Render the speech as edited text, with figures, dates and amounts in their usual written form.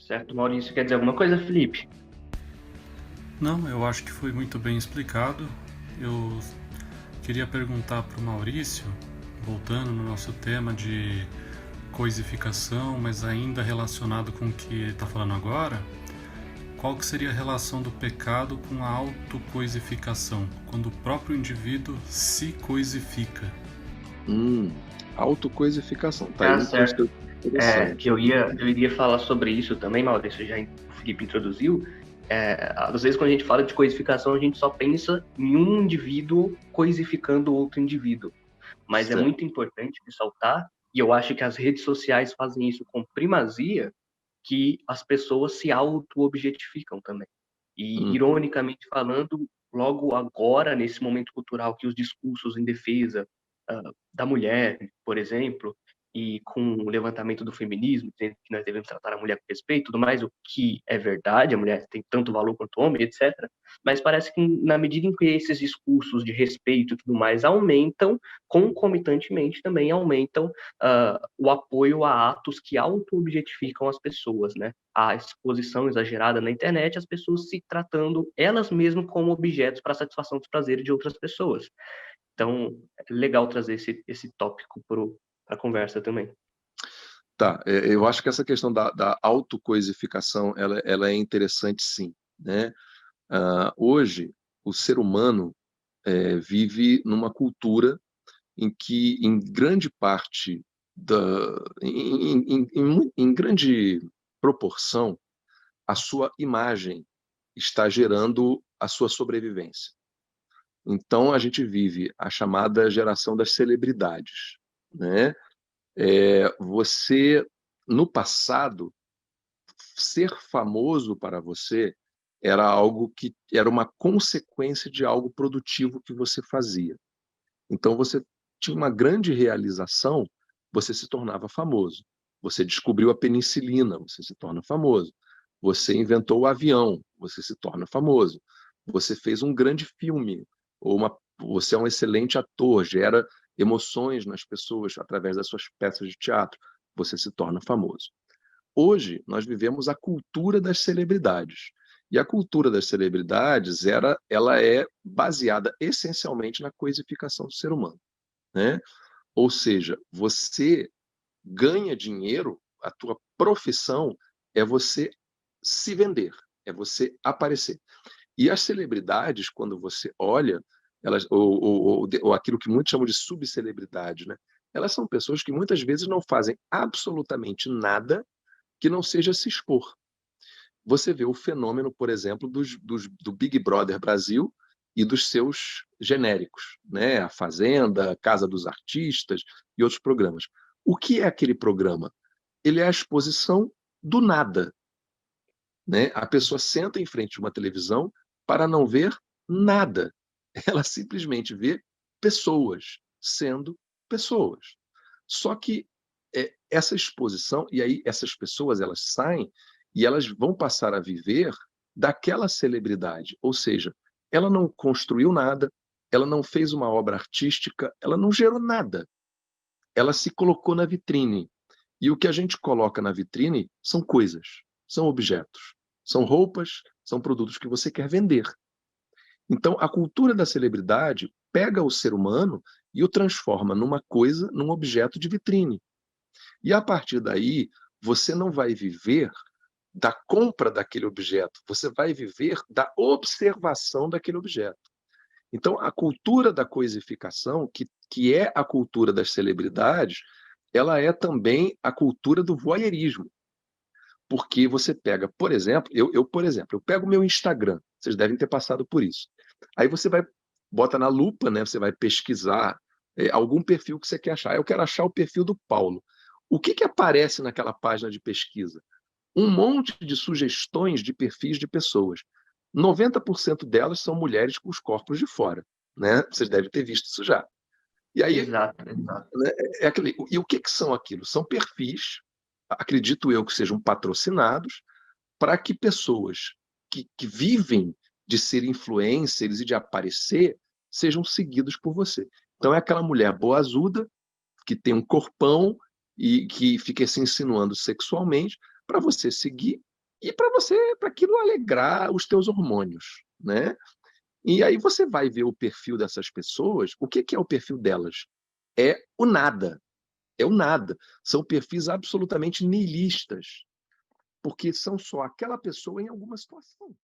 Certo, Maurício, quer dizer alguma coisa, Felipe? Não, eu acho que foi muito bem explicado. Eu queria perguntar para o Maurício, voltando no nosso tema de coisificação, mas ainda relacionado com o que ele está falando agora, qual que seria a relação do pecado com a autocoisificação, quando o próprio indivíduo se coisifica? Hum, autocoisificação. Tá aí Ah, um certo. conceito interessante. Eu iria falar sobre isso também, Maurício, o Felipe introduziu. Às vezes, quando a gente fala de coisificação, a gente só pensa em um indivíduo coisificando outro indivíduo. Mas é Certo. muito importante ressaltar, e eu acho que as redes sociais fazem isso com primazia, que as pessoas se auto-objetificam também. E, Uhum. ironicamente falando, logo agora, nesse momento cultural que os discursos em defesa da mulher, por exemplo, e com o levantamento do feminismo, dizendo que nós devemos tratar a mulher com respeito, tudo mais, o que é verdade, a mulher tem tanto valor quanto o homem, etc. Mas parece que na medida em que esses discursos de respeito e tudo mais aumentam, concomitantemente também aumentam o apoio a atos que auto-objetificam as pessoas, né? A exposição exagerada na internet, as pessoas se tratando elas mesmas como objetos para satisfação dos prazeres de outras pessoas. Então, é legal trazer esse tópico para a conversa também. Tá, eu acho que essa questão da autocoisificação, ela é interessante sim, né? Hoje, o ser humano vive numa cultura em que, em grande parte, em grande proporção, a sua imagem está gerando a sua sobrevivência. Então, a gente vive a chamada geração das celebridades, né? Você, no passado, ser famoso para você era algo que era uma consequência de algo produtivo que você fazia. Então, você tinha uma grande realização, você se tornava famoso. Você descobriu a penicilina, você se torna famoso. Você inventou o avião, você se torna famoso. Você fez um grande filme, você é um excelente ator, gera emoções nas pessoas através das suas peças de teatro, você se torna famoso. Hoje, nós vivemos a cultura das celebridades. E a cultura das celebridades ela é baseada essencialmente na coisificação do ser humano, né? Ou seja, você ganha dinheiro, a tua profissão é você se vender, é você aparecer. E as celebridades, quando você olha, elas, ou aquilo que muitos chamam de subcelebridade, né? Elas são pessoas que muitas vezes não fazem absolutamente nada que não seja se expor. Você vê o fenômeno, por exemplo, do Big Brother Brasil e dos seus genéricos, né? A Fazenda, a Casa dos Artistas e outros programas. O que é aquele programa? Ele é a exposição do nada, né? A pessoa senta em frente a uma televisão para não ver nada. Ela simplesmente vê pessoas sendo pessoas. Só que essa exposição, e aí essas pessoas elas saem e elas vão passar a viver daquela celebridade, ou seja, ela não construiu nada, ela não fez uma obra artística, ela não gerou nada, ela se colocou na vitrine. E o que a gente coloca na vitrine são coisas, são objetos, são roupas, são produtos que você quer vender. Então, a cultura da celebridade pega o ser humano e o transforma numa coisa, num objeto de vitrine. E a partir daí, você não vai viver da compra daquele objeto, você vai viver da observação daquele objeto. Então, a cultura da coisificação, que é a cultura das celebridades, ela é também a cultura do voyeurismo. Porque você pega, por exemplo, por exemplo, eu pego o meu Instagram, vocês devem ter passado por isso. Aí você vai, bota na lupa, né? Você vai pesquisar algum perfil que você quer achar. Eu quero achar o perfil do Paulo. O que aparece naquela página de pesquisa? Um monte de sugestões de perfis de pessoas. 90% delas são mulheres com os corpos de fora, né? Vocês devem ter visto isso já. E aí, Exato, exato. né, e o que são aquilo? São perfis, acredito eu que sejam patrocinados, para que pessoas que vivem de ser influencers e de aparecer sejam seguidos por você. Então é aquela mulher boazuda, que tem um corpão e que fica se insinuando sexualmente para você seguir e para aquilo alegrar os teus hormônios, né? E aí você vai ver o perfil dessas pessoas, o que que é o perfil delas? É o nada, é o nada. São perfis absolutamente niilistas, porque são só aquela pessoa em alguma situação.